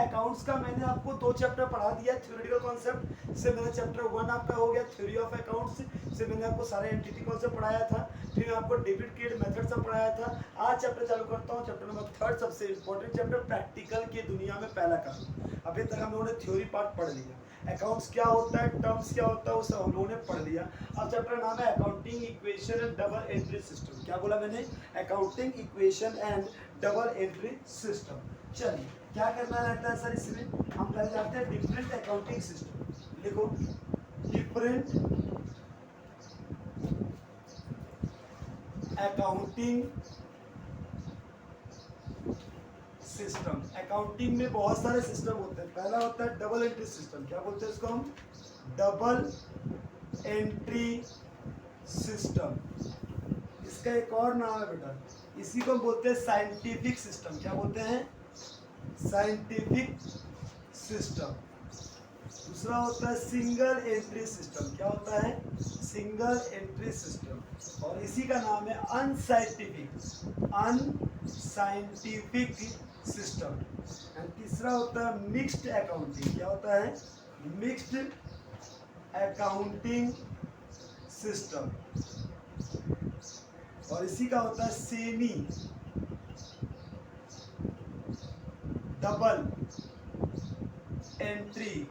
Accounts का मैंने आपको 2 चैप्टर पढ़ा दिया थ्योरेटिकल कॉन्सेप्ट से। मैंने चैप्टर 1 आपका हो गया थ्योरी ऑफ अकाउंट्स से मैंने आपको सारे एंटिटी कॉन्सेप्ट पढ़ाया था, फिर आपको डेबिट क्रेडिट मेथड सब पढ़ाया था। आज चैप्टर चालू करता हूँ, चैप्टर नंबर 3 सबसे इंपॉर्टेंट चैप्टर, प्रैक्टिकल की दुनिया में पहला काम। अभी तक हम लोगों ने थ्योरी पार्ट पढ़ लिया, अकाउंट्स क्या होता है, टर्म्स क्या होता है, वो सब हम लोगों ने पढ़ लिया। अब चैप्टर नाम है accounting equation and double entry system. क्या बोला मैंने? Accounting equation and double entry system. चलिए क्या करना रहता है सर इसमें? हम पहले जाते हैं डिफरेंट अकाउंटिंग सिस्टम। लिखो डिफरेंट अकाउंटिंग सिस्टम। अकाउंटिंग में बहुत सारे सिस्टम होते हैं। पहला होता है डबल एंट्री सिस्टम। क्या बोलते हैं इसको हम? Double entry system. इसका एक और नाम है बेटा, इसी को हम बोलते हैं साइंटिफिक सिस्टम। क्या बोलते हैं? Scientific system. दूसरा होता है सिंगल एंट्री सिस्टम। क्या होता है? Single entry system. और इसी का नाम है अनसाइंटिफिक सिस्टम। एंड तीसरा होता है मिक्स्ड अकाउंटिंग। क्या होता है? Mixed accounting system. और इसी का होता है सेमी डबल एंट्री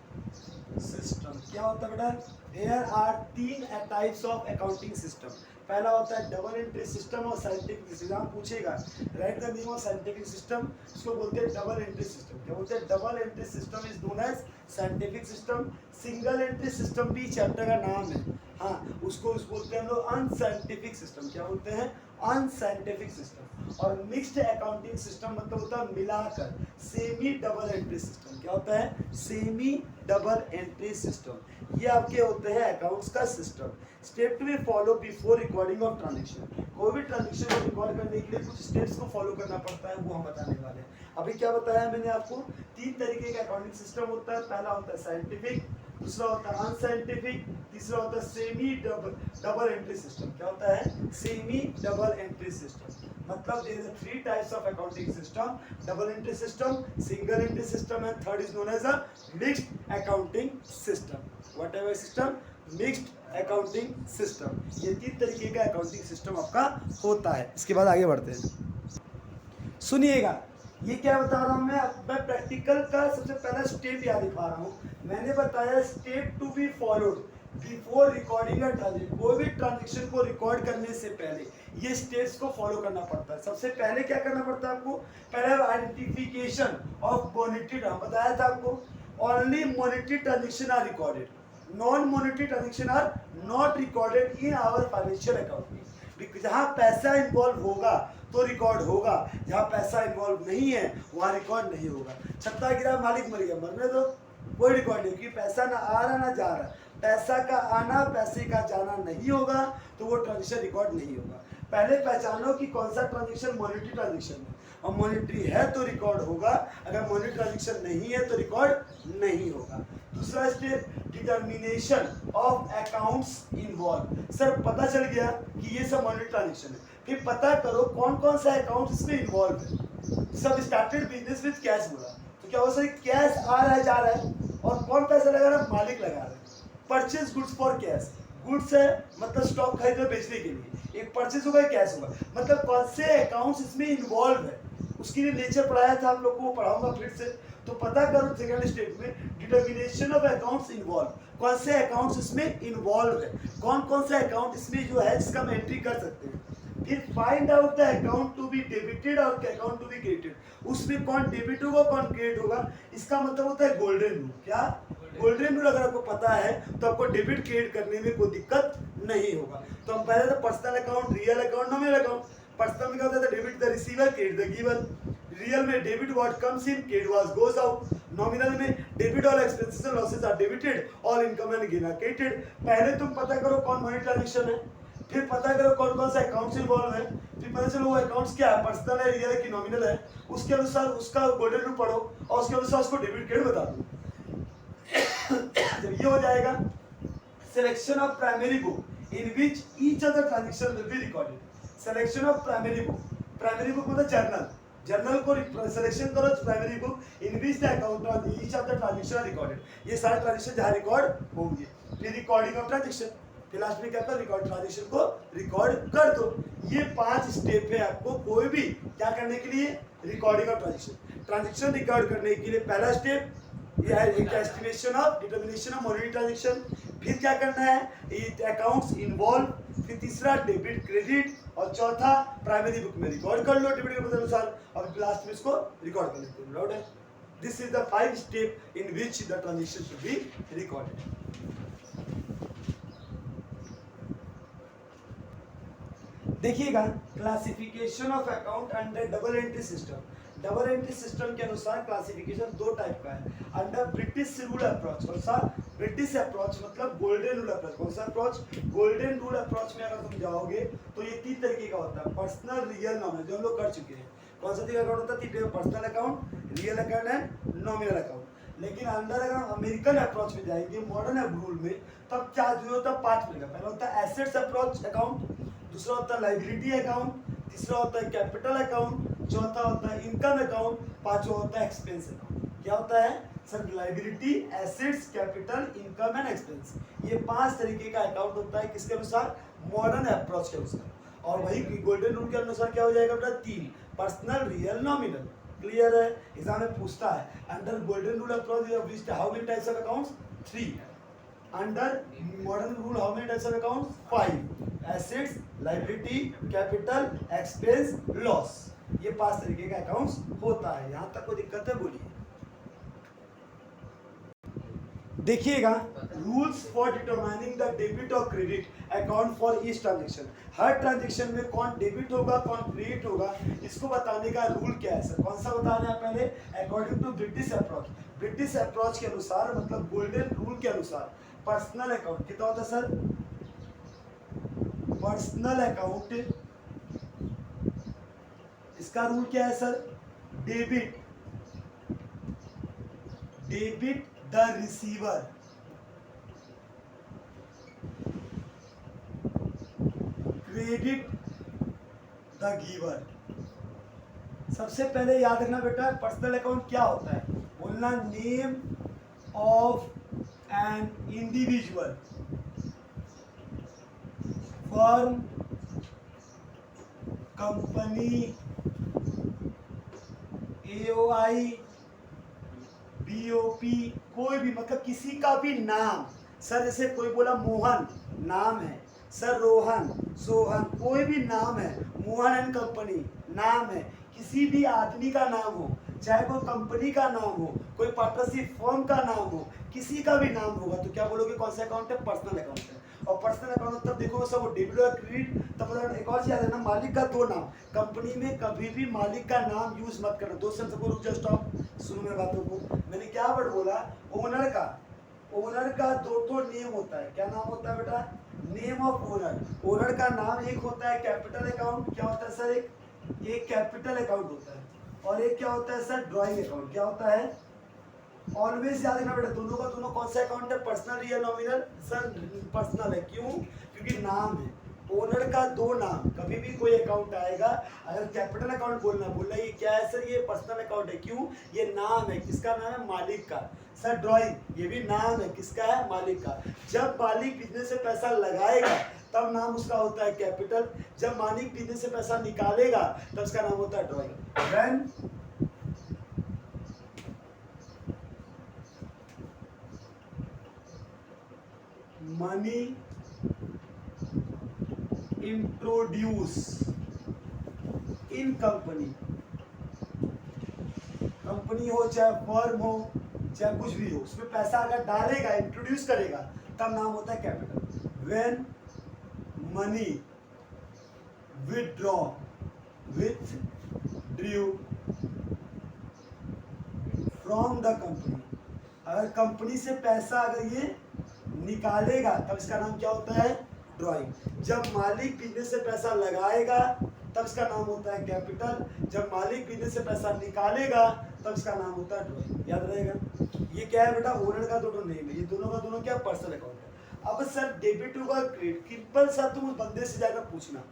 सिस्टम। क्या होता है बेटा? There are 3 types of accounting system. पहला होता है डबल एंट्री सिस्टम और साइंटिफिक सिस्टम। पूछेगा write the name of scientific system, इसको बोलते हैं डबल एंट्री सिस्टम। क्या बोलते हैं? Double entry system is known as scientific system. Single entry system भी चैप्टर का नाम है, हाँ, उसको बोलते हैं हम लोग अनसाइंटिफिक सिस्टम। क्या बोलते हैं? Unscientific system. और मिक्स्ड अकाउंटिंग सिस्टम मतलब होता है मिलाकर, सेमी डबल एंट्री सिस्टम। क्या होता है? Semi double entry system. ये आपके होते हैं अकाउंट्स का system. Step to be follow before recording of transaction. कोई भी ट्रांजेक्शन को रिकॉर्ड करने के लिए कुछ स्टेप्स को फॉलो करना पड़ता है, वो हम बताने वाले हैं। अभी क्या बताया मैंने आपको? 3 तरीके का अकाउंटिंग सिस्टम होता है। पहला होता है साइंटिफिक, दूसरा होता है अनसाइंटिफिक, तीसरा होता है सेमी डबल एंट्री सिस्टम। क्या होता है? Semi double entry system. मतलब there are 3 types of accounting system, double entry system, single entry system and third is known as a mixed accounting system. Whatever system, mixed accounting system. ये 3 तरीके का accounting system आपका होता है। इसके बाद आगे बढ़ते हैं। सुनिएगा, ये क्या बता रहा हूँ मैं प्रैक्टिकल का सबसे पहला स्टेप याद दिखा रहा हूँ। मैंने बताया step to be followed before recording a transaction. कोई भी ट्रांजेक्शन को रिकॉर्ड करने से पहले ये स्टेप्स को फॉलो करना पड़ता है। सबसे पहले क्या करना पड़ता है आपको? पहले आइडेंटिफिकेशन ऑफ मॉनेटरी ट्रांजेक्शन। बताया था आपको, only monetary transaction are recorded, non monetary transaction are not recorded in our financial accounting. जहाँ पैसा इन्वॉल्व होगा तो रिकॉर्ड होगा, जहाँ पैसा इन्वॉल्व नहीं है वहाँ रिकॉर्ड नहीं होगा। छत्ता गिरा, मालिक मर गया, मरने दो, कोई रिकॉर्ड नहीं, क्योंकि पैसा ना आ रहा ना जा रहा। पैसा का आना पैसे का जाना नहीं होगा तो वो ट्रांजेक्शन रिकॉर्ड नहीं होगा। पहले पहचानो कि कौन सा ट्रांजेक्शन मॉनेटरी ट्रांजेक्शन है, और मॉनेटरी है तो रिकॉर्ड होगा, अगर मॉनेटरी ट्रांजेक्शन नहीं है तो रिकॉर्ड नहीं होगा। दूसरा step, determination of accounts involve. Sir पता चल गया कि ये सब मॉनेटरी ट्रांजेक्शन है, फिर पता करो कौन कौन सा अकाउंट इसमें इन्वॉल्व है। सब स्टार्टेड बिजनेस विद कैश बोला, तो क्या हो सर कैश आ रहा है जा रहा है, और कौन पैसा लगा रहा है? मालिक लगा रहा है। Purchase goods for cash, goods है मतलब स्टॉक खरीदने बेचने के लिए, एक परचेज होगा कैश होगा, मतलब कौन से अकाउंट्स इसमें इन्वॉल्व है, उसके लिए नेचर पढ़ाया था आप लोग को, पढ़ाऊंगा फिर से। तो पता करो सेकंड स्टेप में डिटर्मिनेशन ऑफ अकाउंट्स इन्वॉल्व, कौन से अकाउंट्स इसमें इन्वॉल्व है, कौन कौन से अकाउंट इसमें जो है जिसका हम एंट्री कर सकते हैं। फिर find out the account to be debited और अकाउंट टू बी क्रेडिटेड, उसमें कौन डेबिट होगा कौन क्रेडिट होगा, इसका मतलब होता है गोल्डन रूल। क्या? गोल्डन रूल अगर आपको पता है तो आपको डेबिट क्रेडिट करने में कोई दिक्कत नहीं होगा। तो हम पहले तो personal account, real account, nominal account. Personal में क्या होता है? Debit the receiver, credit the giver. Real में debit what comes in, credit what goes out. Nominal में debit all expenses and losses are debited, all income and gain are credited. पहले तुम पता करो कौन मनी ट्रांजैक्शन है, फिर पता करो कौन कौन सा अकाउंट्स इन्वॉल्व है, फिर पता चलो वो अकाउंट्स क्या है, पर्सनल है, रियल है कि नॉमिनल है, उसके अनुसार उसका गोल्डन रूल पढ़ो और उसके अनुसार उसको डेबिट क्रेडिट बता दो। जब ये हो जाएगा, selection of primary book in which each of the transaction will be recorded. Selection of primary book, primary book मतलब जर्नल, जर्नल को सिलेक्शन करो primary book in which the account each of the transaction are recorded. ये सारे transaction जहां record होंगे। फिर recording of transaction, फिर last में क्या कर रिकॉर्ड ट्रांजैक्शन को रिकॉर्ड कर दो। ये 5 स्टेप है आपको कोई भी क्या करने के लिए, recording of transaction. Transaction record करने के लिए पहला स्टेप ये है एक estimation of determination of monetary transaction. फिर क्या करना है, अकाउंट्स इन्वॉल्व, फिर तीसरा डेबिट क्रेडिट, और चौथा प्राइमरी बुक में रिकॉर्ड कर लो डेबिट के अनुसार, और लास्ट में इसको रिकॉर्ड कर लेते हो। है this is the 5 step in which the transaction should be recorded. देखिएगा classification of account under double entry system. Double entry system के अनुसार क्लासिफिकेशन 2 टाइप का है अंडर ब्रिटिश रूल अप्रोच। कौन सा, ब्रिटिश अप्रोच मतलब गोल्डन रूल अप्रोच। कौन सा अप्रोच, गोल्डन रूल अप्रोच में अगर तुम जाओगे तो ये 3 तरीके का होता है, पर्सनल, रियल, नॉमिनल, जो हम लोग कर चुके हैं। कौन सा तरीका अकाउंट होता है, 3 personal account, real account and nominal account. लेकिन अंदर अगर हम अमेरिकन अप्रोच में जाएंगे मॉडर्न रूल में, तब क्या जो होता है 5 मिलेगा। पहला होता है एसेट्स अप्रोच अकाउंट, दूसरा होता है लाइबिलिटी अकाउंट, तीसरा होता है कैपिटल अकाउंट, चौथा होता है इनकम अकाउंट, पांचवा होता है एक्सपेंस अकाउंट। क्या होता है sir, liability, assets, capital, income and expense. ये 5 तरीके का अकाउंट होता है किसके अनुसार, मॉडर्न अप्रोच के अनुसार। और वही गोल्डन रूल के अनुसार क्या हो जाएगा बेटा, 3 पर्सनल, रियल, नॉमिनल। क्लियर है, एग्जाम में पूछता है under golden rule approach how many types of accounts, 3। Under modern rule how many types of accounts, 5। Assets, liability, capital, expense, loss. ये 5 तरीके का अकाउंट्स होता है। यहां तक कोई दिक्कत है, बोलिए। देखिएगा rules for determining the debit और credit account for each transaction. हर ट्रांजैक्शन में कौन डेबिट होगा कौन क्रेडिट होगा, इसको बताने का रूल क्या है सर। कौन सा बता रहे हैं पहले, according to British approach. British approach के अनुसार मतलब गोल्डन रूल के अनुसार पर्सनल अकाउंट कितना होता है सर, पर्सनल अकाउंट, इसका रूल क्या है sir, debit the receiver, credit the giver. सबसे पहले याद रखना बेटा पर्सनल अकाउंट क्या होता है, बोलना name of an individual, firm, company, AOI, BOP, कोई भी मतलब किसी का भी नाम। सर जैसे कोई बोला मोहन नाम है, सर रोहन, सोहन, कोई भी नाम है, मोहन एंड कंपनी नाम है, किसी भी आदमी का नाम हो, चाहे वो कंपनी का नाम हो, कोई पार्टनरशिप फर्म का नाम हो, किसी का भी नाम होगा तो क्या बोलोगे, कौन सा अकाउंट है, पर्सनल अकाउंट है। और पर्सनल अकाउंट तब देखोगे सब वो डेबिट और क्रेडिट। तब एक और याद है ना, मालिक का 2 नाम। कंपनी में कभी भी मालिक का नाम यूज मत करना। दोस्त सबको रुक जाओ, स्टॉप, सुनो मेरी बातों को। मैंने क्या वर्ड बोला, ओनर का 2 नेम होता है। क्या नाम होता है बेटा, नेम ऑफ ओनर। ओनर का नाम एक होता है कैपिटल अकाउंट, क्या होता है सर, एक कैपिटल अकाउंट होता है, और एक क्या होता है सर, ड्राइंग अकाउंट। क्या होता है, ऑलवेज याद रखना बेटा, दोनों का दोनों कौन सा अकाउंट है, personal, real, nominal. Sir personal है, क्यों, क्योंकि नाम है, ओनर का 2 नाम। कभी भी कोई अकाउंट आएगा, अगर कैपिटल अकाउंट बोलना ये क्या है सर, ये पर्सनल अकाउंट है, क्यों, ये नाम है, किसका नाम है, मालिक का। सर ड्राइंग, ये भी नाम है, किसका है, मालिक का। जब मालिक बिजनेस से पैसा लगाएगा तब नाम उसका होता है कैपिटल, जब मालिक बिजनेस से पैसा निकालेगा तब उसका नाम होता है drawing. When money introduce in company हो चाहे फर्म हो चाहे कुछ भी हो, उसमें पैसा अगर डालेगा, इंट्रोड्यूस करेगा, तब नाम होता है capital. When money withdraw from the company, अगर कंपनी से पैसा अगर ये निकालेगा तब इसका नाम क्या होता है, ड्राइंग। जब मालिक बिजनेस से पैसा लगाएगा तब इसका नाम होता है कैपिटल, जब मालिक बिजनेस से पैसा निकालेगा तब इसका नाम होता है ड्राइंग। याद रहेगा। ये क्या है बेटा, ओनर का 2 नेम है, ये दोनों का दोनों क्या, पर्सनल अकाउंट है। अब सर डेबिट होगा क्रेडिट, सिंपल सा तुम उस बंदे से जाकर पूछना,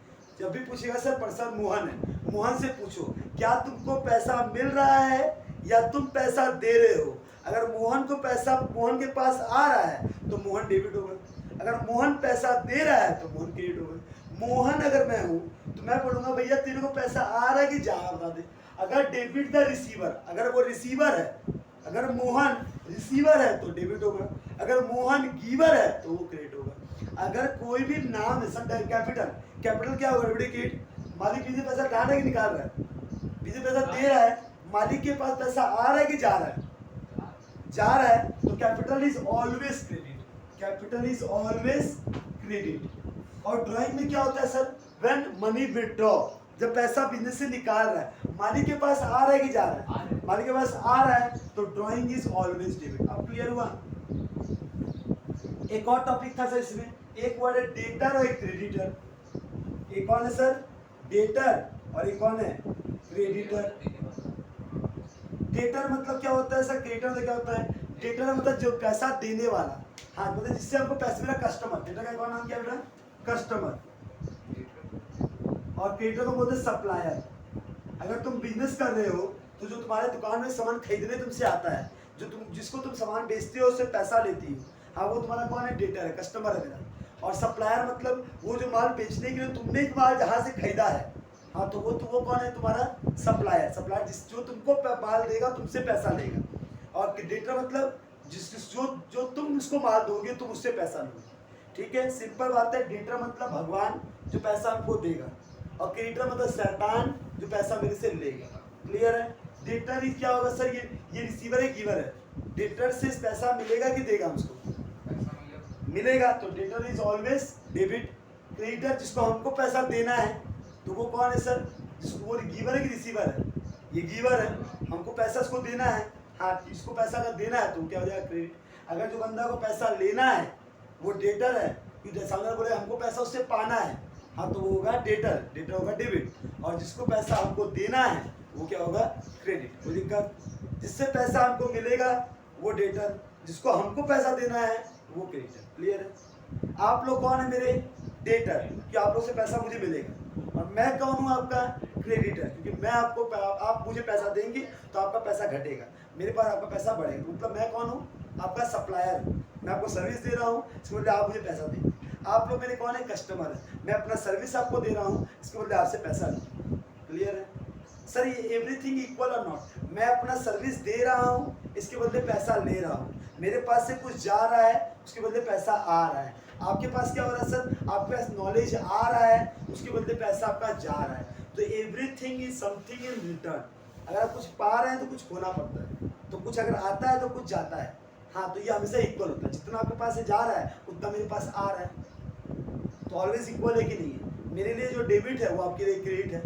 जब भी पूछेगा सर पर्सन मोहन है, मोहन से पूछो क्या तुमको पैसा मिल रहा है या तुम पैसा दे रहे हो। अगर मोहन को पैसा मोहन के पास आ रहा है तो मोहन डेबिट होगा, अगर मोहन पैसा दे रहा है तो मोहन क्रेडिट होगा। मोहन अगर मैं हूं तो मैं बोलूंगा भैया तेरे को पैसा आ रहा है कि जा बता दे। अगर डेबिट द रिसीवर, अगर वो रिसीवर है, अगर मोहन रिसीवर है तो डेबिट होगा, अगर मोहन गिवर है तो वो क्रेडिट होगा। अगर कोई भी नाम है कैपिटल, कैपिटल क्या होगा डेबिट, मालिक पीछे पैसा डाल रहा है कि निकाल रहा है, पीछे पैसा दे रहा है, मालिक के पास पैसा आ रहा है कि जा रहा है, जा रहा है तो capital is always credit, capital is always credit. और ड्राइंग में क्या होता है सर, व्हेन मनी विथड्रॉ, जब पैसा बिजनेस से निकाल रहा है, मालिक के पास आ रहा है कि जा रहा है, मालिक के पास आ रहा है तो ड्राइंग इज ऑलवेज डेबिट। अब क्लियर हुआ। एक और टॉपिक था सर इसमें, एक वर्ड है डेटर और एक क्रेडिटर। एक कौन है सर, डेटर और एक कौन है क्रेडिटर। डेटर मतलब क्या होता है सर, क्रेडिटर मतलब क्या होता है, डेटर मतलब जो पैसा देने वाला, हाँ मतलब जिससे हमको पैसे मिला, कस्टमर। डेटर का कौन नाम क्या बेटा, कस्टमर। और क्रेडिटर को बोलते हैं सप्लायर। अगर तुम बिजनेस कर रहे हो तो जो तुम्हारे दुकान में सामान खरीदने तुमसे आता है, जो तुम जिसको तुम सामान बेचते हो उससे पैसा लेती हो, हाँ वो तुम्हारा कौन है, डेटर है, कस्टमर है मेरा। और सप्लायर मतलब वो जो माल बेचने के लिए तुमने एक माल जहाँ से खरीदा है, हाँ तो वो कौन है, तुम्हारा सप्लायर। सप्लायर जो तुमको माल देगा तुमसे पैसा लेगा। और क्रेडिटर मतलब जो तुम उसको माल दोगे तुम उससे पैसा लोगे। ठीक है, सिंपल बात है। डेटर मतलब भगवान जो पैसा हमको देगा, और क्रेडिटर मतलब शैतान जो पैसा मेरे से लेगा। क्लियर है। डेटर क्या होगा सर, ये रिसीवर है, गिवर है। डेटर से पैसा मिलेगा कि देगा उसको, मिलेगा, तो debtor is always debit. Creditor जिसको हमको पैसा देना है तो वो कौन है सर, जिसको वो गिवर है कि रिसीवर है, ये गिवर है, हमको पैसा उसको देना है, हाँ इसको पैसा अगर देना है तो क्या हो जाएगा, क्रेडिट। अगर जो बंदा को पैसा लेना है वो डेटर है, कि सामने बोले हमको पैसा उससे पाना है, हाँ तो वो होगा डेटर, डेटर होगा डेबिट। और जिसको पैसा हमको देना है वो क्या होगा, क्रेडिट। कोई दिक्कत, जिससे पैसा हमको मिलेगा वो डेटर, जिसको हमको पैसा देना है वो क्रेडिटर। क्लियर है। आप लोग कौन है मेरे, डेटर, कि आप लोग से पैसा मुझे मिलेगा, और मैं कौन हूँ आपका, क्रेडिटर, क्योंकि मैं आपको आप मुझे पैसा देंगे तो आपका पैसा घटेगा, मेरे पास आपका पैसा बढ़ेगा। मतलब मैं कौन हूँ, आपका सप्लायर। मैं आपको सर्विस दे रहा हूँ, इसके बदले आप मुझे पैसा देंगे। आप लोग मेरे कौन है, कस्टमर है। मैं अपना सर्विस आपको दे रहा हूँ, इसके बदले आपसे पैसा लूँ। क्लियर है सर, ये एवरीथिंग इक्वल और नॉट। मैं अपना सर्विस दे रहा हूँ, इसके बदले पैसा ले रहा हूँ। मेरे पास से कुछ जा रहा है, उसके बदले पैसा आ रहा है। आपके पास क्या हो रहा है सर, आपके पास नॉलेज आ रहा है, उसके बदले पैसा आपका जा रहा है। तो everything is something in return. अगर आप कुछ पा रहे हैं तो कुछ खोना पड़ता है, तो कुछ अगर आता है तो कुछ जाता है। हाँ तो ये हमेशा इक्वल होता है, जितना आपके पास से जा रहा है उतना मेरे पास आ रहा है, तो ऑलवेज इक्वल है कि नहीं है। मेरे लिए जो डेबिट है वो आपके लिए क्रेडिट है,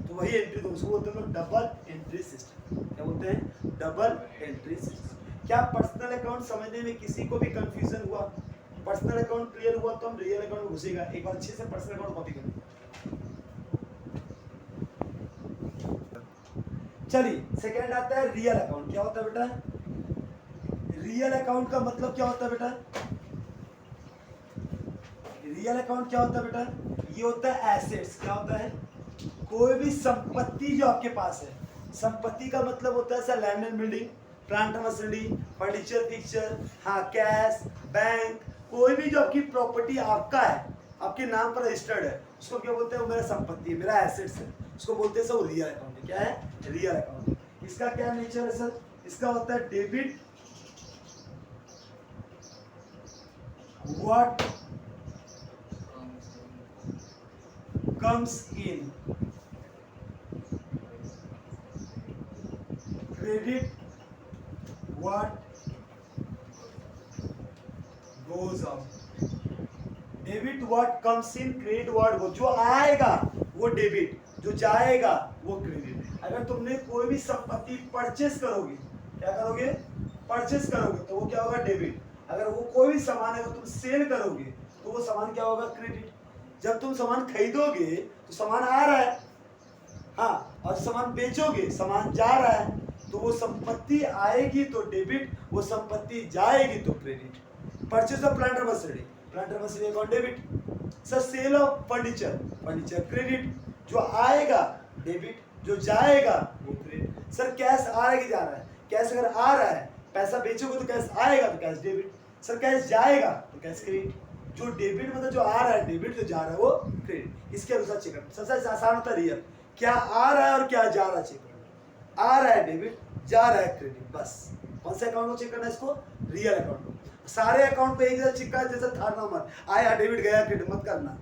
तो वही एंट्री, तो उसको बोलते हैं डबल एंट्री सिस्टम। क्या बोलते हैं, डबल एंट्री सिस्टम। क्या पर्सनल अकाउंट समझने में किसी को भी कंफ्यूजन हुआ, पर्सनल अकाउंट क्लियर हुआ तो हम रियल अकाउंट में घुसेगा। एक बार अच्छे से पर्सनल अकाउंट कॉपी करें। चलिए सेकंड आता है रियल अकाउंट। क्या होता है बेटा, रियल अकाउंट का मतलब क्या होता है बेटा, रियल अकाउंट क्या होता है बेटा, ये होता है एसेट्स। क्या होता है, कोई भी संपत्ति जो आपके पास है। संपत्ति का मतलब होता है sir land and building, plant machinery, furniture fixture, हाँ कैश, बैंक, कोई भी जो आपकी प्रॉपर्टी आपका है, आपके नाम पर रजिस्टर्ड है, उसको क्या बोलते हैं, वो मेरा संपत्ति है, मेरा एसेट्स है, उसको बोलते हैं सर रियल अकाउंट। क्या है, रियल अकाउंट। इसका क्या नेचर है सर, इसका होता है debit what comes in, credit what goes out। Debit what comes in, credit what goes, जो आएगा वो डेबिट, जो जाएगा वो क्रेडिट। अगर तुमने कोई भी संपत्ति परचेस करोगे, क्या करोगे, परचेस करोगे तो वो क्या होगा, डेबिट। अगर वो कोई भी सामान अगर तुम सेल करोगे तो वो सामान क्या होगा, क्रेडिट। जब तुम सामान खरीदोगे तो सामान आ रहा है, हाँ, और सामान बेचोगे सामान जा रहा है, तो वो संपत्ति आएगी तो डेबिट, वो संपत्ति जाएगी तो credit. Purchase of plant or machinery, plant or machinery account debit. Sir sale of furniture, furniture credit, जो आएगा डेबिट, जो जाएगा वो क्रेडिट। सर कैश आ रहा है कि जा रहा है? कैश अगर आ रहा है, पैसा बेचोगे तो कैश आएगा, तो कैश डेबिट। सर कैश जाएगा तो कैश क्रेडिट। जो डेबिट मतलब जो आ रहा है, डेबिट जो जा रहा है वो क्रेडिट। इसके अनुसार चेक करना सबसे आसान होता है रियल, क्या आ रहा है और क्या जा रहा है चेक करना। आ रहा है डेबिट, जा रहा है क्रेडिट, बस। कौन से अकाउंट को चेक करना है? इसको रियल अकाउंट को। सारे अकाउंट को एक जैसा चेक करना, जैसे थाना मत आया डेबिट गया क्रेडिट मत करना।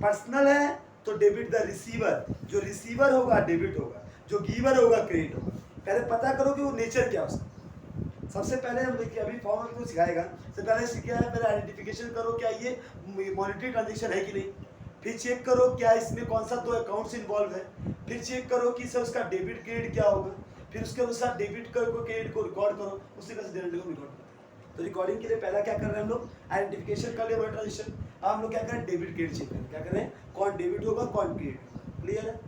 पर्सनल है तो डेबिट द रिसीवर, जो रिसीवर होगा डेबिट होगा, जो गिवर होगा क्रेडिट होगा। पहले पता करो कि वो नेचर क्या है उसका। सबसे पहले हम देखिए अभी फॉर्म में सिखाएगा, सबसे पहले क्या है, पहले आइडेंटिफिकेशन करो क्या ये मॉनेटरी ट्रांजेक्शन है कि नहीं। फिर चेक करो क्या इसमें कौन सा दो अकाउंट्स इन्वॉल्व है। फिर चेक करो कि सर उसका डेबिट क्रेडिट क्या होगा। फिर उसके अनुसार डेबिट को क्रेडिट को रिकॉर्ड करो, उसी तरह से डेबिट को रिकॉर्ड करो। तो रिकॉर्डिंग के लिए पहला क्या कर रहे हैं हम लोग, आइडेंटिफिकेशन कर लिया ट्रांजेक्शन। अब हम लोग क्या करें, डेबिट क्रेडिट चेक करें। क्या करें, कौन डेबिट होगा कौन क्रेडिट होगा। क्लियर है?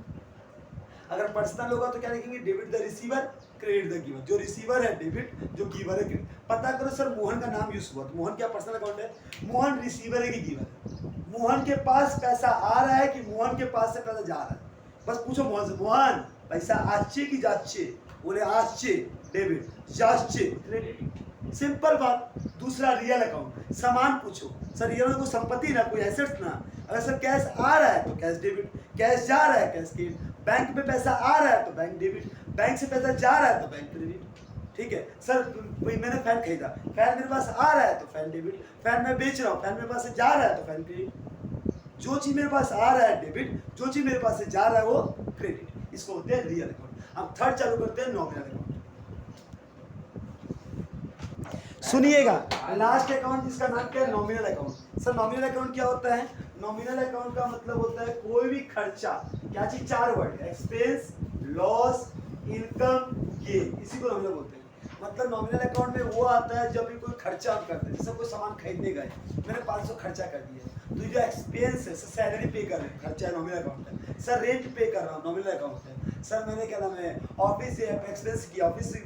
अगर पर्सनल होगा तो क्या लिखेंगे, debit the receiver credit the giver. जो रिसीवर है डेबिट, जो गिवर है क्रेडिट। पता करो सर मोहन का नाम यूज हुआ, तो मोहन क्या पर्सनल अकाउंट है? मोहन रिसीवर है कि गिवर है? मोहन के पास पैसा आ रहा है कि मोहन के पास से पैसा जा रहा है? बस पूछो मोहन से, मोहन पैसा आच्छे की जाच्छे? बोले आच्छे डेबिट, जाच्छे क्रेडिट। सिंपल बात। दूसरा रियल अकाउंट, सामान पूछो सर, रियल में कोई संपत्ति ना, कोई एसेट्स ना। अगर सर कैश आ रहा है तो कैश डेबिट, कैश जा रहा है कैश क्रेडिट। बैंक में पैसा आ रहा है तो बैंक डेबिट, बैंक से पैसा जा रहा है तो बैंक क्रेडिट। ठीक है सर, मैंने फैन खरीदा, फैन मेरे पास आ रहा है तो फैन डेबिट, फैन मैं बेच रहा हूँ, फैन मेरे पास से जा रहा है तो फैन क्रेडिट। जो चीज मेरे पास आ रहा है डेबिट, जो चीज मेरे पास से जा रहा है वो क्रेडिट। इसको होते हैं रियल अकाउंट। अब थर्ड चालू करते हैं नॉमिनल अकाउंट। सुनिएगा, लास्ट अकाउंट जिसका नाम क्या है, nominal account. Sir nominal account क्या होता है? नॉमिनल अकाउंट का मतलब होता है कोई भी खर्चा, क्या चीज, चार word, expense, loss, income, gain, इसी को हम लोग बोलते हैं। मतलब नॉमिनल अकाउंट में वो आता है जब भी कोई खर्चा हम करते हैं। जैसे कोई सामान खरीदने गए, मैंने 500 खर्चा कर दिया, तो जो एक्सपेंस है, सर सैलरी पे कर रहे हैं, खर्चा है नॉमिनल अकाउंट है। सर रेंट पे कर रहा हूँ, नॉमिनल अकाउंट है। सर मैंने क्या नाम है, ऑफिस से एक्सपेंस किया, ऑफिस में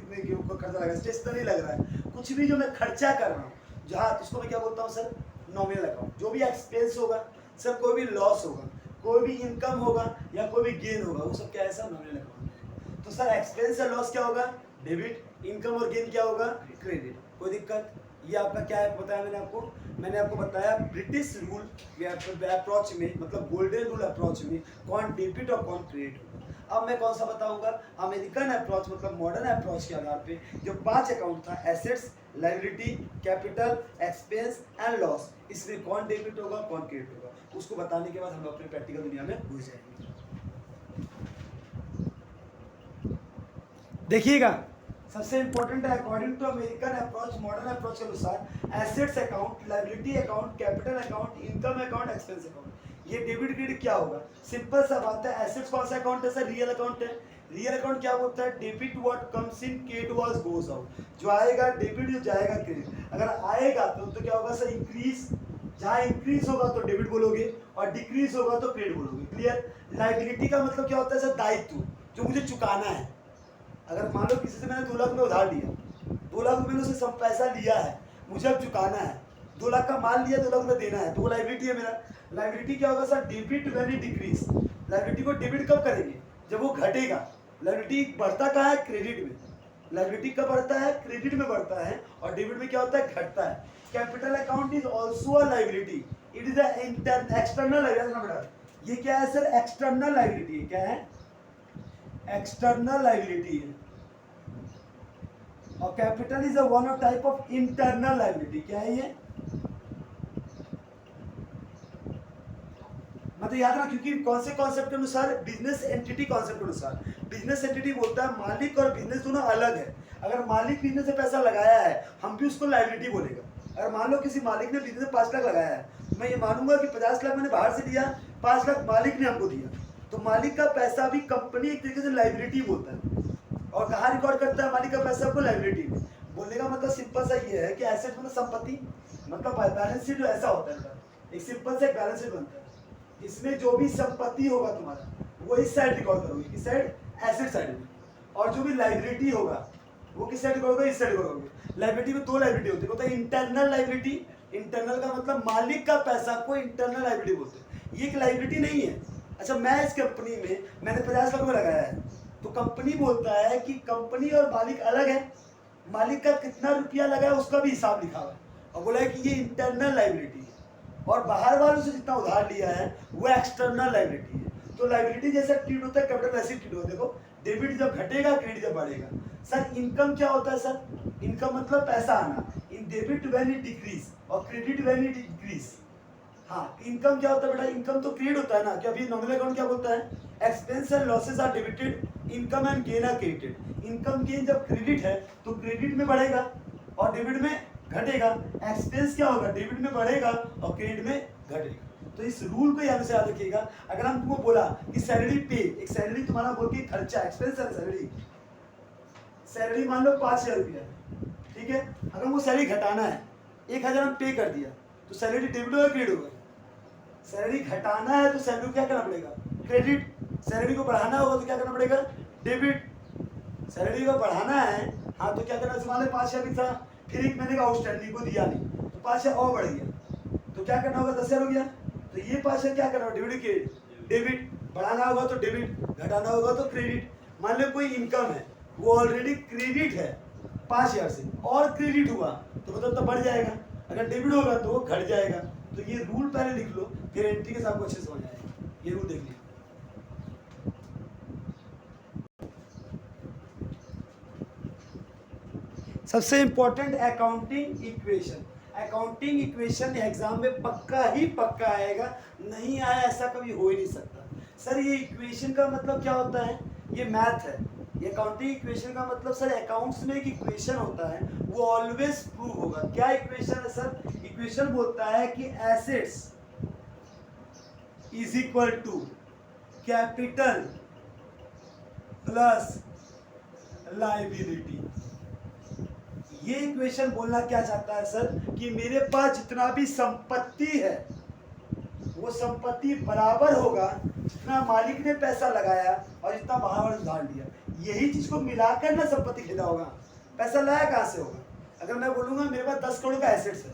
खर्चा लगा, स्टेशनरी लग रहा है, कुछ भी जो मैं खर्चा कर रहा हूँ जहाँ, उसको मैं क्या बोलता हूँ सर, नॉमिनल अकाउंट। जो भी एक्सपेंस होगा सर, कोई भी लॉस होगा, कोई भी इनकम होगा या कोई भी गेन होगा, वो सब क्या है सर, नॉमिनल अकाउंट। तो सर एक्सपेंस या लॉस क्या होगा, डेबिट, इनकम और गेन क्या होगा, क्रेडिट। कोई दिक्कत? ये आपका क्या है बताया मैंने आपको बताया ब्रिटिश रूल अप्रोच में, मतलब गोल्डन रूल अप्रोच में कौन डेबिट और कौन क्रेडिट होगा। अब मैं कौन सा बताऊंगा, अमेरिकन अप्रोच मतलब मॉडर्न अप्रोच के आधार पे जो 5 अकाउंट था, assets, liability, capital, expense and loss, इसमें कौन डेबिट होगा कौन क्रेडिट होगा, उसको बताने के बाद हम अपने प्रैक्टिकल दुनिया में घुस जाएंगे। देखिएगा, सबसे इंपॉर्टेंट है, according to American approach, modern approach के अनुसार assets account, liability account, capital account, income account, expense account, ये डेबिट क्रेडिट क्या होगा। सिंपल सा बात है, एसेट्स कौन सा अकाउंट है सर, रियल अकाउंट है। रियल अकाउंट क्या होता है, debit what comes in, credit what goes out. जो आएगा डेबिट, जो जाएगा क्रेडिट। अगर आएगा तो क्या होगा सर, इंक्रीज, जहाँ इंक्रीज होगा तो डेबिट बोलोगे और डिक्रीज होगा तो क्रेडिट बोलोगे। क्लियर? लायबिलिटी का मतलब क्या होता है सर, दायित्व, जो मुझे चुकाना है। अगर मान लो किसी से मैंने 2 लाख रुपये उधार लिया, 2 लाख रुपये उससे सब पैसा लिया है, मुझे अब चुकाना है, 2 लाख का माल लिया, 2 लाख रुपये देना है, तो वो लायबिलिटी है मेरा। लायबिलिटी क्या होगा sir, debit when it decrease. Liability को डेबिट कब करेंगे, जब वो घटेगा। लायबिलिटी बढ़ता कहाँ है, क्रेडिट में। लायबिलिटी कब बढ़ता है, क्रेडिट में बढ़ता है, और डेबिट में क्या होता है, घटता है। Capital account is also a liability, it is external liability. ये क्या है सर, एक्सटर्नल लायबिलिटी। क्या है, एक्सटर्नल लायबिलिटी है। और capital is a one of type of internal liability. क्या है ये, मतलब याद रखना, क्योंकि कौन से कॉन्सेप्ट के अनुसार, बिजनेस एंटिटी कॉन्सेप्ट के अनुसार। बिजनेस एंटिटी बोलता है मालिक और बिजनेस दोनों अलग है। अगर मालिक बिजनेस से पैसा लगाया है, हम भी उसको लायबिलिटी बोलेगा। अगर मान लो किसी मालिक ने बिजनेस में 5 लाख लगाया है, तो मैं ये मानूंगा कि 50 लाख मैंने बाहर से लिया, 5 लाख मालिक ने हमको दिया, तो मालिक का पैसा भी कंपनी एक तरीके से लायबिलिटी बोलता है। और कहाँ रिकॉर्ड करता है मालिक का पैसा को, लायबिलिटी में। बोलने का मतलब सिंपल सा ये है कि एसेट मतलब संपत्ति, मतलब बैलेंस शीट जो ऐसा होता है, एक सिंपल से बैलेंस शीट बनता है। इसमें जो भी संपत्ति होगा तुम्हारा, वो इस साइड रिकॉर्ड करोगे, किस साइड, एसेट साइड में। और जो भी लायबिलिटी होगा वो किस साइड रिकॉर्ड करोगे, इस साइड रिकॉर्ड करोगे। लायबिलिटी में 2 लायबिलिटी होती है, होता है इंटरनल लायबिलिटी। इंटरनल का मतलब मालिक का पैसा को इंटरनल लायबिलिटी बोलते हैं। ये एक लायबिलिटी नहीं है। अच्छा, मैं इस कंपनी में मैंने 50 लाख रुपये लगाया है, तो कंपनी बोलता है कि कंपनी और मालिक अलग है, मालिक का कितना रुपया लगा है उसका भी हिसाब लिखा हुआ है, और बोला है कि ये इंटरनल लायबिलिटी है, और बाहर वालों से जितना उधार लिया है वो एक्सटर्नल लायबिलिटी है। तो लायबिलिटी जैसा ट्रीट होता है कैपिटल वैसे ट्रीट होता है। देखो डेबिट जब घटेगा क्रेडिट जब बढ़ेगा। सर इनकम क्या होता है सर? इनकम मतलब पैसा आना। In debit when it decrease और क्रेडिट व्हेन इट इंक्रीज। हाँ, इनकम क्या होता है बेटा? इनकम तो क्रेडिट होता है ना, कि अभी नॉमिनल अकाउंट क्या बोलता है? Expense and losses are debited, income and gain are credited. Income gain जब क्रेडिट है तो क्रेडिट में बढ़ेगा और डेबिट में घटेगा। एक्सपेंस क्या होगा? डेबिट में बढ़ेगा और क्रेडिट में घटेगा। तो इस रूल को याद से याद रखिएगा। अगर हम तुमको बोला कि सैलरी पे, एक सैलरी तुम्हारा बोल के खर्चा एक्सपेंस है, सैलरी सैलरी मान लो 5,000 रुपया, ठीक है। अगर वो सैलरी घटाना है, 1,000 हम पे कर दिया तो सैलरी डेबिट होगा क्रेडिट होगा? सैलरी घटाना है तो सैलरी को क्या करना पड़ेगा? क्रेडिट। सैलरी को बढ़ाना होगा तो क्या करना पड़ेगा? डेबिट। सैलरी को बढ़ाना है हाँ तो क्या करना? मान लो 5,000 भी था, फिर एक महीने का आउटस्टैंडिंग को दिया नहीं तो 5,000 और बढ़ गया तो क्या करना होगा? 10,000 हो गया। तो ये 5,000 क्या करना होगा? Debit credit. डेबिट बढ़ाना होगा तो डेबिट, घटाना होगा तो क्रेडिट। मान लो कोई इनकम है वो ऑलरेडी क्रेडिट है 5,000 से और क्रेडिट हुआ तो मतलब तो बढ़ जाएगा, अगर डेबिट होगा तो वो घट जाएगा। तो ये रूल पहले लिख लो, फिर एंट्री के साथ अच्छे समझ आएगा। ये रूल देख लीजिए। सबसे important accounting equation. Accounting equation exam में पक्का ही पक्का आएगा, नहीं आया ऐसा कभी हो ही नहीं सकता। सर ये इक्वेशन का मतलब क्या होता है? ये मैथ है। ये अकाउंटिंग इक्वेशन का मतलब सर अकाउंट्स में एक इक्वेशन होता है वो ऑलवेज प्रूव होगा। क्या इक्वेशन है सर? इक्वेशन बोलता है कि assets is equal to capital plus liability. ये इक्वेशन बोलना क्या चाहता है सर? कि मेरे पास जितना भी संपत्ति है वो संपत्ति बराबर होगा जितना मालिक ने पैसा लगाया और जितना बाहर वाले उधार लिया। यही चीज को मिलाकर ना संपत्ति खरीदा होगा। पैसा लाया कहाँ से होगा? अगर मैं बोलूंगा मेरे पास 10 करोड़ का एसेट्स है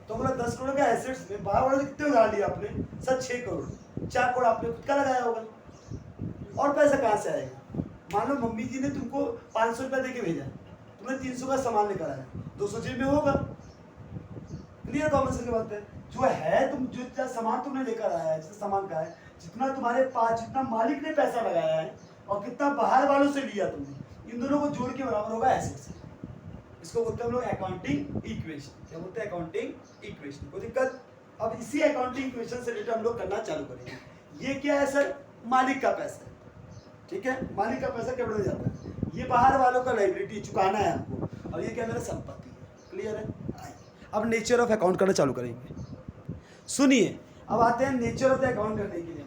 तो बोला 10 करोड़ का एसेट्स में बाहर वाले कितने उधार लिया आपने? सर 6 करोड़। 4 करोड़ आपने खुद का लगाया होगा और पैसा कहाँ से आएगा? मान लो मम्मी जी ने तुमको 500 रुपया दे के भेजा, तुमने 300 का सामान लेकर आया, 200 जेब में होगा। क्लियर कॉमन सेंस की बात है। जो है तुम जो जितना सामान तुमने लेकर आया है, जितना सामान का है, जितना तुम्हारे पास, जितना मालिक ने पैसा लगाया है और कितना बाहर वालों से लिया तुमने, इन दोनों को जोड़ के बराबर होगा एसेट्स। इसको बोलते हैं हम लोग अकाउंटिंग इक्वेशन। क्या बोलते हैं? Accounting equation. कोई दिक्कत? अब इसी अकाउंटिंग इक्वेशन से रिलेटेड हम लोग करना चालू करेंगे। ये क्या है सर? मालिक का पैसा है, ठीक है। मालिक का पैसा कैपिटल में जाता है, ये बाहर वालों का लायबिलिटी चुकाना है हमको, और ये क्या मेरा संपत्ति है। क्लियर है? अब नेचर ऑफ अकाउंट करना चालू करेंगे। सुनिए, अब आते हैं नेचर ऑफ द अकाउंट करने के लिए।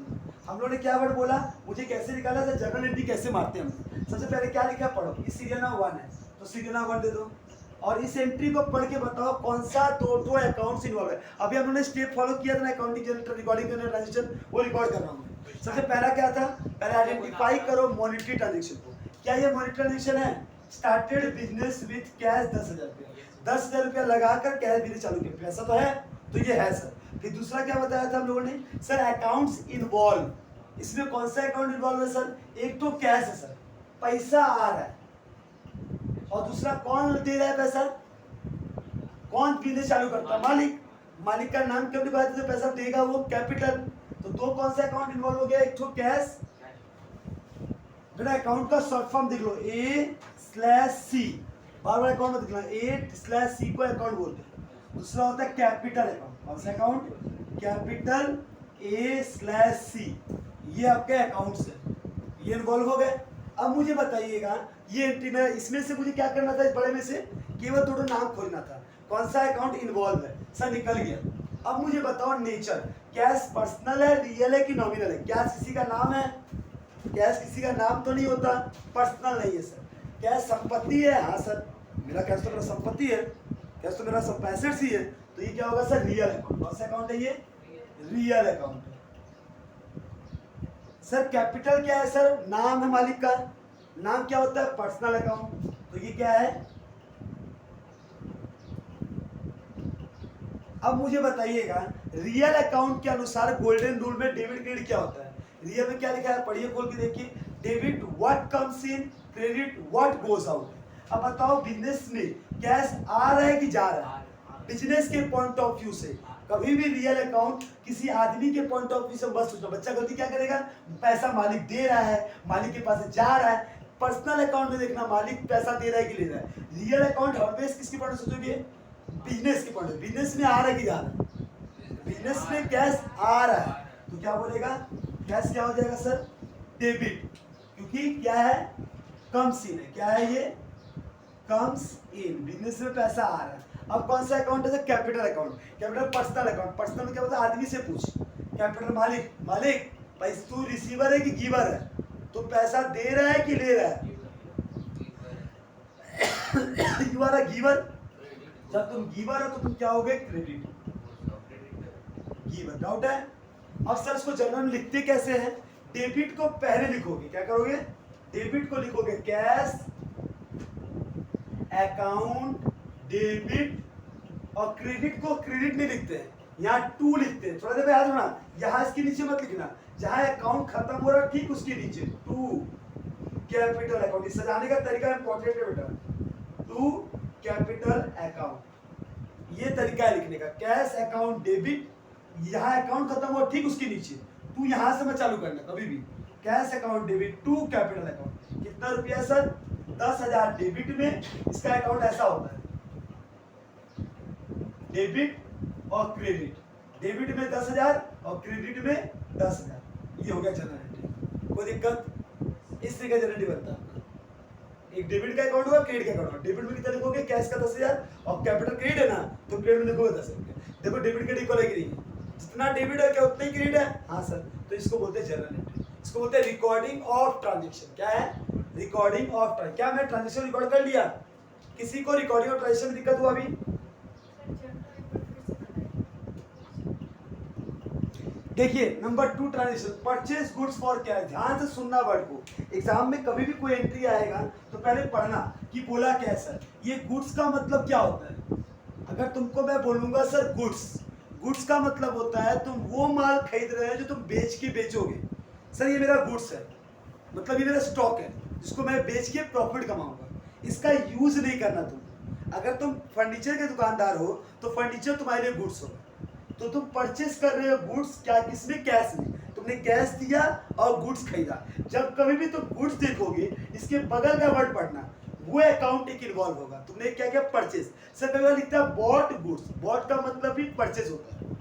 हम लोगों ने क्या वर्ड बोला? मुझे कैसे निकाला सर? जर्नल एंट्री कैसे मारते हैं हम? सबसे पहले क्या लिखा पढ़ो। इस सीरियल नंबर 1 है तो सीरियल नंबर 1 दे दो और इस एंट्री को पढ़ के बताओ कौन सा दो अकाउंट्स इन्वॉल्व है। अभी हम लोगों ने स्टेप फॉलो किया था ना अकाउंटिंग जनरल रिकॉर्डिंग ट्रांजेक्शन, वो रिकॉर्ड कर रहा हूँ। सबसे पहला क्या था? पहले आइडेंटिफाई करो मॉनिटरी ट्रांजेक्शन को। क्या ये मॉनिटरी ट्रांजेक्शन है? स्टार्टेड बिजनेस विथ कैश 10,000 रुपया, 10,000 रुपया लगाकर कैश बिजनेस चालू किया, पैसा तो है, तो ये है सर। फिर दूसरा क्या बताया था हम लोगों ने? Sir accounts involve. इसमें कौन सा अकाउंट इन्वॉल्व है सर? एक तो कैश है सर, पैसा आ रहा है, और दूसरा कौन दे रहा है पैसा? कौन बिजनेस चालू करता है? मालिक। मालिक का नाम क्यों लिखा है? पैसा देगा वो कैपिटल। तो दो कौन सा अकाउंट इन्वॉल्व हो गया? एक तो कैश। बेटा अकाउंट का शॉर्ट फॉर्म देख लो, A/C। बार बार अकाउंट में दिखना, A/C को अकाउंट बोलते हैं। दूसरा होता है कैपिटल अकाउंट। कौन सा अकाउंट? Capital A/C। ये आपके अकाउंट्स है, ये इन्वॉल्व हो गए। अब मुझे बताइएगा ये एंट्री में, इसमें से मुझे क्या करना था? इस बड़े में से केवल दोनों नाम खोजना था। कौन सा अकाउंट इन्वॉल्व है? सर निकल गया। अब मुझे बताओ नेचर, कैश पर्सनल है, रियल है कि नॉमिनल है? कैश किसी का नाम है? कैश किसी का नाम तो नहीं होता, पर्सनल नहीं है सर। कैश संपत्ति है? हाँ सर, मेरा कैश तो मेरा संपत्ति है, कैश तो मेरा सब एसेट्स ही है, तो ये क्या होगा सर? Real account. कौन सा अकाउंट है ये? रियल अकाउंट है सर। कैपिटल क्या है सर? नाम है मालिक का। नाम क्या होता है? Personal account. तो ये क्या है? अब मुझे बताइएगा रियल अकाउंट के अनुसार गोल्डन रूल में डेबिट क्रेडिट क्या होता है? रियल में क्या लिखा है? पढ़िए खोल के देखिए। Debit what comes in, credit what goes out. अब बताओ बिजनेस में कैश आ रहा है कि जा रहा है? बिजनेस के पॉइंट ऑफ व्यू से कभी भी रियल अकाउंट किसी आदमी के पॉइंट ऑफ व्यू से मत सोचो। बच्चा गलती क्या करेगा, पैसा मालिक दे रहा है, मालिक के पास जा रहा है। पर्सनल अकाउंट में देखना मालिक पैसा दे रहा है कि ले रहा है। रियल अकाउंट ऑलवेज किसके पॉइंट ऑफ सोचोगे, बिजनेस के पॉइंट ऑफ। बिजनेस में आ रहा है कि जा रहा है? बिजनेस में कैश आ रहा है तो क्या बोलेगा, कैश क्या हो जाएगा सर, डेबिट, क्योंकि क्या है, कम्स इन है। क्या है ये, कम्स इन, बिजनेस में पैसा आ रहा है। अब कौन सा अकाउंट है, capital account. Capital personal account, personal में क्या होता है, आदमी से पूछ। कैपिटल मालिक, मालिक भाई तू रिसीवर है कि गिवर है, तू पैसा दे रहा है कि ले रहा है? You are a giver. जब तुम गिवर हो तो तुम क्या होगे, क्रेडिट गिवर। डाउट है? अब सर इसको जनरल में लिखते कैसे हैं, डेबिट को पहले लिखोगे, क्या करोगे, डेबिट को लिखोगे कैश अकाउंट डेबिट, और क्रेडिट को क्रेडिट नहीं लिखते हैं, यहाँ टू लिखते हैं। थोड़ा देर याद होना, यहाँ इसके नीचे मत लिखना, जहां अकाउंट खत्म हो रहा है ठीक उसके नीचे टू कैपिटल अकाउंट। इस सजाने का तरीका इंपॉर्टेंट है बेटा, टू कैपिटल अकाउंट, ये तरीका है लिखने का। कैश अकाउंट डेबिट, यहाँ अकाउंट खत्म हो ठीक उसके नीचे टू, यहाँ से मैं चालू करना कभी भी, cash account debit to capital account. कितना रुपया सर, 10,000 डेबिट में, इसका अकाउंट ऐसा होता है, डेबिट और क्रेडिट। डेबिट में 10,000 और क्रेडिट में 10,000, ये हो गया जनरल। कोई दिक्कत, इस तरीके जनरल बनता है। एक डेबिट का अकाउंट होगा, क्रेडिट का अकाउंट होगा। डेबिट में कितना लिखोगे, कैश का 10,000, और कैपिटल क्रेडिट है ना तो क्रेडिट में लिखोगे 10,000। देखो डेबिट क्रेडिट इक्वल है कि नहीं, जितना डेबिट है क्या उतना ही क्रेडिट है, हाँ सर। तो इसको बोलते हैं जनरल एंट्री, इसको बोलते हैं रिकॉर्डिंग ऑफ ट्रांजेक्शन। क्या है, रिकॉर्डिंग ऑफ ट्रांजेक्शन। क्या मैं ट्रांजेक्शन रिकॉर्ड कर लिया, किसी को रिकॉर्डिंग ऑफ ट्रांजेक्शन में दिक्कत हुआ अभी? देखिए number 2 transaction, purchase goods for cash. ध्यान से सुनना वर्ड को, एग्जाम में कभी भी कोई एंट्री आएगा तो पहले पढ़ना कि बोला क्या सर, ये गुड्स का मतलब क्या होता है। अगर तुमको मैं बोलूंगा सर गुड्स, गुड्स का मतलब होता है तुम वो माल खरीद रहे हो जो तुम बेच के बेचोगे। सर ये मेरा गुड्स है, मतलब ये मेरा स्टॉक है जिसको मैं बेच के प्रॉफिट कमाऊंगा। इसका यूज नहीं करना तुम। अगर तुम फर्नीचर के दुकानदार हो तो फर्नीचर तुम्हारे लिए गुड्स होगा। तो तुम परचेस कर रहे हो गुड्स, क्या किसमें, कैश में। तुमने कैश दिया और गुड्स खरीदा। जब कभी भी तुम गुड्स देखोगे इसके बगल का वर्ड पढ़ना, वो अकाउंट एक इन्वॉल्व होगा। तुमने क्या किया, परचेस। सर कभी लिखता है बॉट गुड्स, बॉट का मतलब भी परचेस होता है।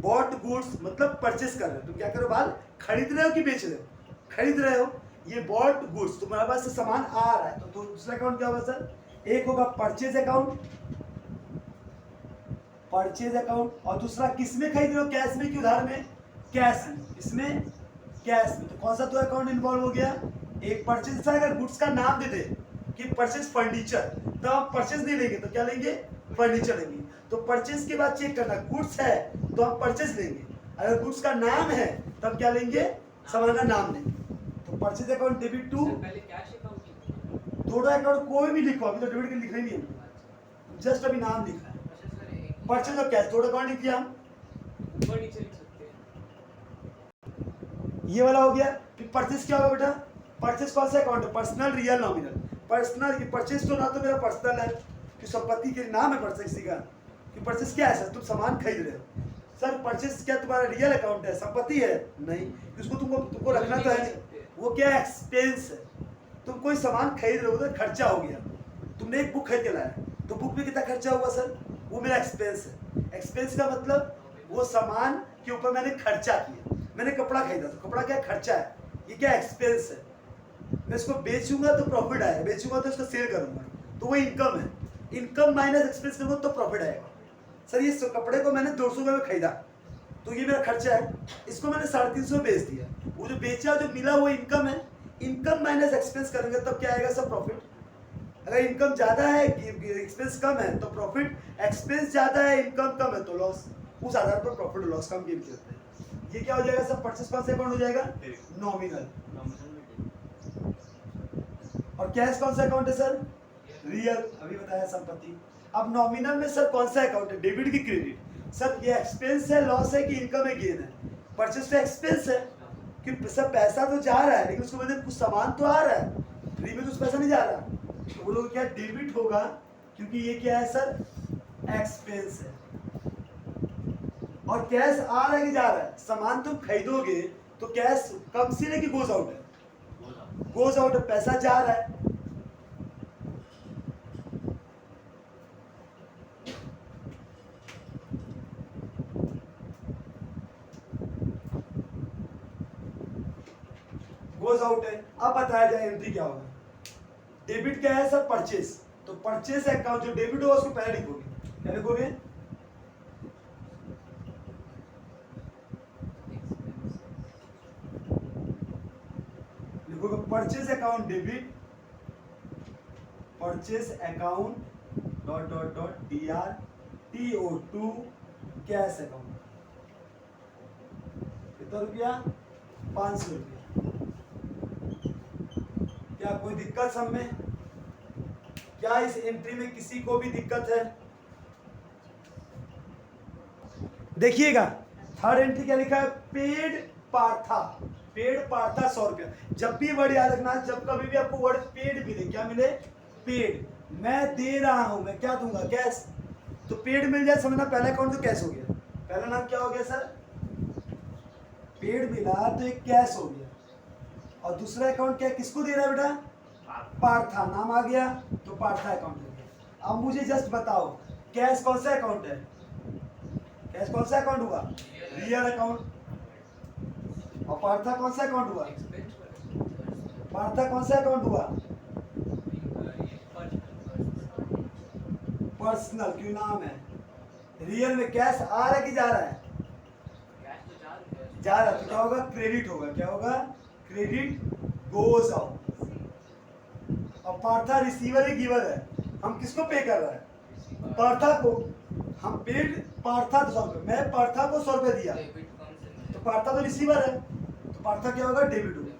बॉट गुड्स मतलब परचेस कर रहे हो, तुम क्या करो बाल, खरीद रहे हो कि बेच रहे हो, खरीद रहे हो। ये बॉट गुड्स, तुम्हारे पास से सामान आ रहा है तो दूसरा अकाउंट क्या होगा सर, एक होगा परचेज अकाउंट, परचेज अकाउंट, और दूसरा किसमें खरीद रहे हो, कैश में कि उधार में, कैश में। इसमें कैश में, तो कौन सा तो अकाउंट इन्वॉल्व हो गया, एक परचेज। अगर गुड्स का नाम दे दे कि परचेज फर्नीचर, तो हम परचेज नहीं लेंगे तो क्या लेंगे, फर्नीचर लेंगे। तो परचेज के बाद चेक करना, गुड्स है तो हम परचेज लेंगे, अगर गुड्स का नाम है तब क्या लेंगे, सामान का नाम लेंगे। तो परचेज अकाउंट डेबिट टू, थोड़ा अकाउंट कोई भी लिखो, अभी तो डेबिट के लिखना ही नहीं है, जस्ट अभी नाम लिखा है। परचेज और कैश, थोड़ा अकाउंट लिख दिया हम, ऊपर नीचे लिख सकते हैं। ये वाला हो गया। फिर परचेज क्या होगा बेटा, परचेज कौन सा अकाउंट है, पर्सनल रियल नॉमिनल। पर्सनल की परचेज तो ना तो मेरा पर्सनल है कि संपत्ति के नाम है परचेज किसी का, कि परचेज क्या है सर, तुम सामान खरीद रहे हो। सर परचेज क्या तुम्हारा रियल अकाउंट है, संपत्ति है नहीं, उसको तुमको रखना तो है नहीं, वो क्या एक्सपेंस है। तुम कोई सामान खरीद रहे हो तो खर्चा हो गया, तुमने एक बुक खरीद के लाया तो बुक में कितना खर्चा हुआ सर, वो मेरा एक्सपेंस है। एक्सपेंस का मतलब वो सामान के ऊपर मैंने खर्चा किया। मैंने कपड़ा खरीदा तो कपड़ा क्या खर्चा है, ये क्या एक्सपेंस है। मैं इसको बेचूंगा तो प्रॉफिट आएगा, बेचूंगा तो इसको सेल करूंगा तो वो इनकम है। इनकम माइनस एक्सपेंस करूंगा तो प्रॉफिट आएगा। सर ये कपड़े को मैंने 200 रुपये में खरीदा तो ये मेरा खर्चा है, इसको मैंने 350 बेच दिया, वो जो बेचा जो मिला वो इनकम है। इनकम माइनस एक्सपेंस करेंगे तब क्या आएगा सर, प्रॉफिट। अगर इनकम ज़्यादा है एक्सपेंस कम है तो प्रॉफिट, एक्सपेंस ज़्यादा है इनकम कम है तो लॉस। उस आधार पर प्रॉफिट और लॉस का हम गेम खेलते हैं। ये क्या हो जाएगा सर, परचेस कौन सा अकाउंट हो जाएगा, नॉमिनल। और कैश कौन सा अकाउंट है सर, रियल, अभी बताया संपत्ति। अब नॉमिनल में सर कौन सा अकाउंट है, डेबिट की क्रेडिट। सर ये एक्सपेंस है, लॉस है कि इनकम है, गेन है। परचेस तो एक्सपेंस है, कि सब पैसा तो जा रहा है लेकिन उसके बदले कुछ सामान तो आ रहा है, फ्री में तो कुछ पैसा नहीं जा रहा। तो वो लोग क्या डेबिट होगा, क्योंकि ये क्या है सर, एक्सपेंस है। और कैश आ रहा है कि जा रहा है, सामान तुम खरीदोगे तो कैश कम्स इन है कि गोज आउट है, गोज आउट है, पैसा जा रहा है। गोज आउट है। अब बताया जाए एंट्री क्या होगा। डेबिट क्या है सर, परचेस, तो परचेस अकाउंट जो डेबिट होगा उसको पहले लिखोगे, क्या लिखोगे, लिखोगे purchase account debit, purchase account dot dot dot DRTO2 cash account. कितना रुपया, 500 रुपया। क्या कोई दिक्कत सब में, क्या इस एंट्री में किसी को भी दिक्कत है? देखिएगा थर्ड एंट्री क्या लिखा है, पेड पार्था, पेड पार्था 100 रुपया। जब भी वर्ड याद रखना, जब कभी भी आपको वर्ड पेड मिले, क्या मिले, पेड, मैं दे रहा हूं, मैं क्या दूंगा, कैश। तो पेड मिल जाए समझना पहला अकाउंट तो कैश हो गया, पहला नाम क्या हो गया सर, पेड मिला तो एक कैश हो गया। और दूसरा अकाउंट क्या, किसको दे रहा है बेटा, पार्था, नाम आ गया तो पार्था अकाउंट हो गया। अब मुझे जस्ट बताओ कैश कौन सा अकाउंट है, कैश कौन सा अकाउंट हुआ, रियल अकाउंट, और पार्था कौन सा अकाउंट हुआ, पार्था कौन सा अकाउंट हुआ, पर्सनल, क्यों नाम है। रियल में कैश आ रहा है कि जा रहा है, जा रहा है, तो क्या होगा, क्रेडिट होगा, क्या होगा, क्रेडिट गोज आउट। और पार्था रिसीवर ही गिवर है, हम किसको पे कर रहे हैं, पार्था को, हम पेड पार्था 100 रुपये, मैं पार्था को 100 रुपये दिया, तो पार्था तो रिसीवर है, तो पार्था क्या होगा, डेबिट होगा।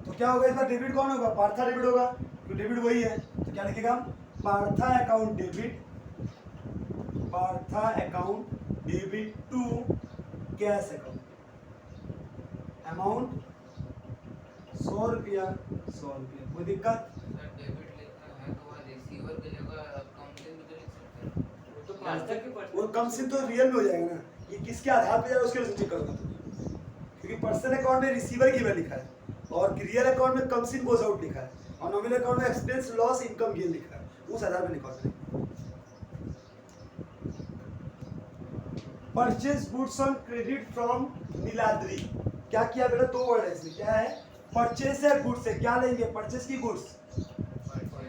तो क्या होगा इसका, डेबिट कौन होगा, पार्था डेबिट होगा, तो डेबिट वही है, तो क्या लिखेगा, Partha account debit, Partha account debit to cash account, amount 100 रुपया, 100 रुपया, कोई दिक्कत, वो कम से तो रियल में हो जाएगा ना, ये किसके आधार पे जाएगा उसके वजह से चेक करोगे तुम, क्योंकि पर्सनल अकाउंट में रिसीवर गिवर लिखा है और रियल अकाउंट में कम्स इन गोज आउट लिखा है और नॉमिनल अकाउंट में एक्सपेंस लॉस इनकम गेन लिखा है, उस आधार पे निकालते हैं। Purchase goods on credit from Niladri, क्या किया बेटा, दो वर्ड है इसमें, क्या है, परचेज है, गुड्स है, क्या लेंगे, परचेज की गुड्स,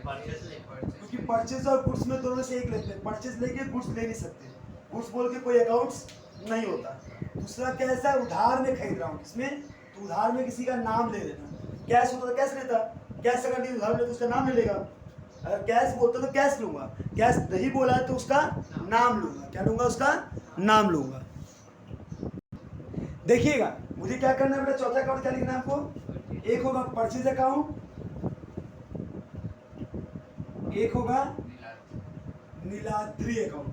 क्योंकि परचेज और गुड्स में दोनों से एक लेते हैं, परचेज लेके गुड्स ले नहीं सकते, गुड्स बोल के कोई अकाउंट्स नहीं होता। दूसरा कैसा है, उधार में खरीद रहा हूँ, इसमें तो उधार में किसी का नाम ले लेना, कैश होता तो कैश लेता, कैश अगर नहीं उधार में तो उसका नाम ले लेगा, अगर कैश बोलता तो कैश लूंगा, कैश नहीं बोला है तो उसका नाम लूंगा, क्या लूंगा, उसका नाम लूंगा। देखिएगा मुझे क्या करना है बेटा, चौथा अकाउंट क्या लिखना है आपको, एक होगा परचेज अकाउंट, एक होगा नीलाद्री अकाउंट।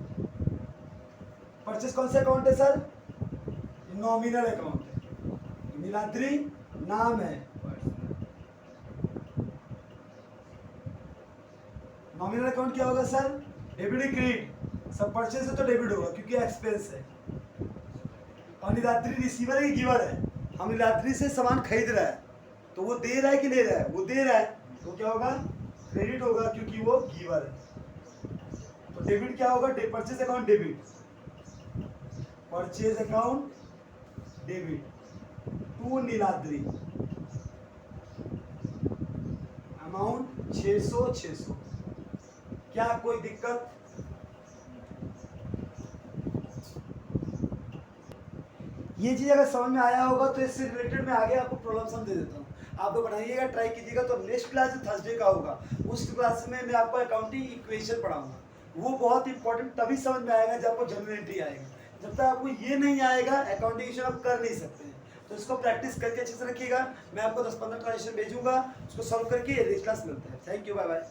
परचेज कौन सा अकाउंट है सर, नॉमिनल अकाउंट है, नीलाद्री नाम है, नॉमिनल अकाउंट क्या होगा सर, डेबिट क्रेडिट, सब परचेज है तो डेबिट होगा क्योंकि एक्सपेंस है, और नीलाद्री रिसीवर है, गिवर है, हम नीलाद्री से सामान खरीद रहा है तो वो दे रहा है कि ले रहा है, वो दे रहा है, तो क्या होगा, क्रेडिट होगा क्योंकि वो गिवर है। तो डेबिट क्या होगा, purchase account debit, purchase account debit to Niladri, amount 600। क्या कोई दिक्कत, ये चीज अगर समझ में आया होगा तो इससे रिलेटेड मैं आगे आपको प्रॉब्लम सम दे देता हूँ, आप लोग बनाइएगा, ट्राई कीजिएगा। तो नेक्स्ट क्लास थर्सडे का होगा, उस क्लास में मैं आपको अकाउंटिंग इक्वेशन पढ़ाऊंगा, वो बहुत इंपॉर्टेंट तभी समझ में आएगा जब आपको जनरल एंट्री आएगा, जब तक आपको ये नहीं आएगा अकाउंटिंग इक्वेशन आप कर नहीं सकते हैं। तो इसको प्रैक्टिस करके अच्छे से रखिएगा, मैं आपको 10-15 ट्रांजेक्शन भेजूंगा, उसको सॉल्व करके नेक्स्ट क्लास मिलते हैं। Thank you, bye bye.